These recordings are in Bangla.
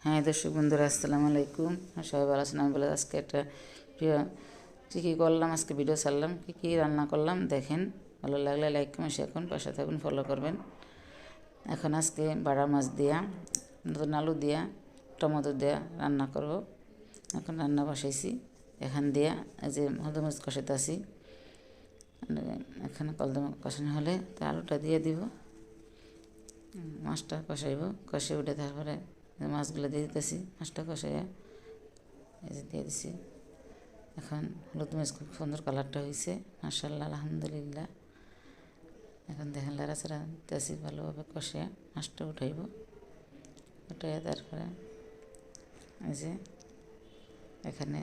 হ্যাঁ দর্শক বন্ধুরা, আসসালামু আলাইকুম। সবাই ভালো আছেন? আমি বলে আজকে একটা প্রিয় কী করলাম, আজকে ভিডিও ছাড়লাম, কী রান্না করলাম দেখেন। ভালো লাগলে লাইক কমেন্ট শেয়ার করুন, পাশে থাকুন, ফলো করবেন। এখন আজকে বাটা মাছ দিয়া, নতুন আলু দিয়া, টমেটো দিয়া রান্না করব। এখন রান্না বসাইছি, এখান দিয়া এই যে হলুদ কষাইতেছি। এখানে কলদম কষানো হলে তা আলুটা দিয়ে দিব, মাছটা কষাইব, কষে উঠে তারপরে মাছগুলো দিয়ে দিতেছি। মাছটা কষাইয়া এই যে দিয়ে দিছি। এখন হলুদ মরিচ খুব সুন্দর কালারটা হয়েছে, মাশাআল্লাহ, আলহামদুলিল্লাহ। এখন দেখেন লাড়াচাড়া দিতেছি, ভালোভাবে কষে মাছটা উঠাইব। উঠাইয়া তারপরে এই যে এখানে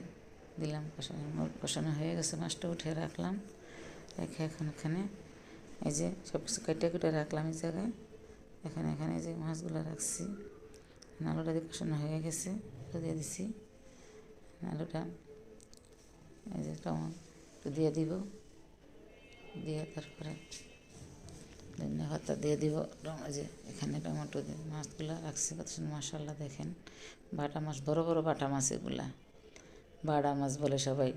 দিলাম, কষানো হয়ে গেছে, মাছটা উঠে রাখলাম। রেখে এখন এখানে এই যে সব কিছু কেটে রাখলাম এই জায়গায়। এখানে এই যে মাছগুলো রাখছি। আলুটা দিয়ে কষানো হয়ে গেছে, আলু দিয়ে দিছি। আলুটা এই যে টমেটো দিয়ে দিব, দিয়ে তারপরে ধনিয়া পাতা দিয়ে দিব। এই যে এখানে টমেটো দিয়ে মাছগুলো রাখছি, কত সুন্দর মাশাআল্লাহ। দেখেন বাটা মাছ, বড় বড় বাটা মাছ, এগুলা বাটা মাছ বলে সবাই।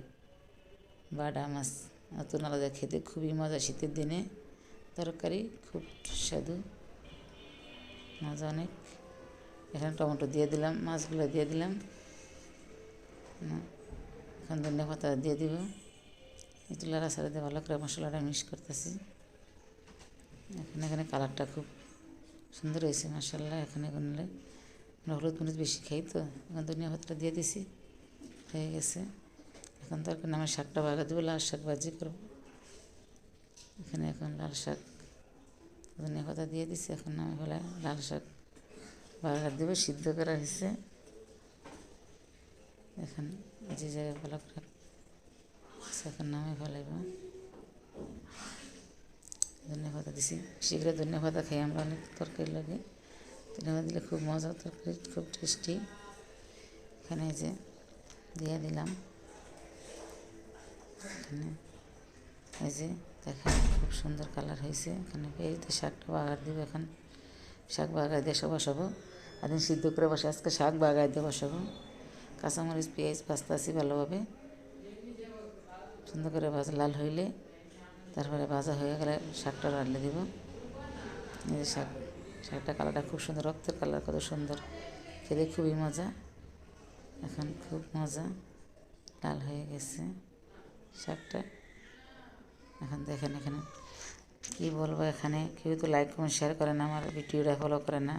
বাটা মাছ নতুন আলাদা, খেতে খুবই মজা। শীতের দিনে তরকারি খুব স্বাদু, মজা অনেক। এখানে টমেটো দিয়ে দিলাম, মাছগুলো দিয়ে দিলাম। এখন ধনিয়া পাতা দিয়ে দিব। একটু লাড়াচাড়া দিয়ে ভালো করে মশলাটা মিক্স করতেছি। এখানে কালারটা খুব সুন্দর হয়েছে মাশাআল্লাহ। এখানে গুনলে হলুদ মরিচ বেশি খাই, তো এখন ধনিয়া পাতাটা দিয়ে দিছি, হয়ে গেছে। এখন তরকারি নামে শাকটা বাগা দেবো, লাল শাক ভাজি করবো। এখানে এখন লাল শাক, ধনিয়া পাতা দিয়ে দিছি। এখন নামে ফেলে লাল শাক বাগা দেবো, সিদ্ধ করা হয়েছে। এখন যে জায়গায় ভালো করে এখন নামে ফেলাইব। ধনিয়া পাতা দিছি, শীঘ্র ধনিয়া পাতা খাই আমরা, অনেক তরকারি লাগে। ধনিয়া পাতা দিলে খুব মজা, তরকারি খুব টেস্টি। এখানে যে দিয়ে দিলাম, এখানে এই যে দেখেন খুব সুন্দর কালার হয়েছে। এখানে এই যে শাকটা বাগার দিব। এখন শাক বাগার দিয়ে বসাবো। একদিন সিদ্ধ করে বসে, আজকে শাক বাগার দিয়ে বসাবো। কাঁচামরিচ পেঁয়াজ ভাজতেছি ভালোভাবে, সুন্দর করে ভাজা লাল হইলে তারপরে ভাজা হয়ে গেলে শাকটা রাঁধলে দিব। এই যে শাকটা কালারটা খুব সুন্দর, রক্তের কালার, কত সুন্দর, খেতে খুবই মজা। এখন খুব মজা, লাল হয়ে গেছে শাকটা। এখন দেখেন এখানে কী বলবো, এখানে কেউ তো লাইক কমেন্ট শেয়ার করে না, আমার ভিডিওটা ফলো করে না।